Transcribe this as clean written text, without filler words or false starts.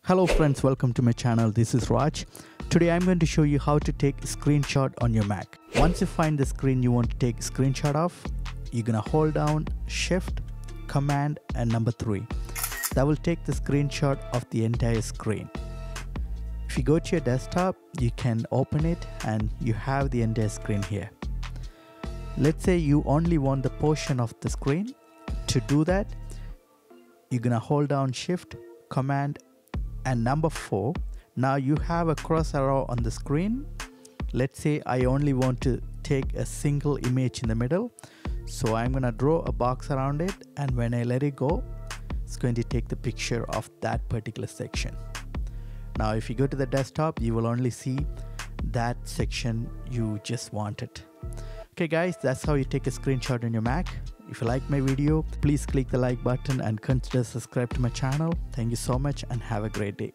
Hello friends, welcome to my channel. This is Raj. Today I'm going to show you how to take a screenshot on your Mac. Once you find the screen you want to take a screenshot of, you're gonna hold down Shift, Command and number 3. That will take the screenshot of the entire screen. If you go to your desktop, you can open it and you have the entire screen here. Let's say you only want the portion of the screen. To do that, you're gonna hold down Shift, Command and number 4. Now you have a cross arrow on the screen. Let's say I only want to take a single image in the middle. So I'm gonna draw a box around it, and when I let it go, it's going to take the picture of that particular section. Now if you go to the desktop, you will only see that section you just wanted. Okay guys, that's how you take a screenshot on your Mac. If you like my video, please click the like button and consider subscribe to my channel. Thank you so much and have a great day.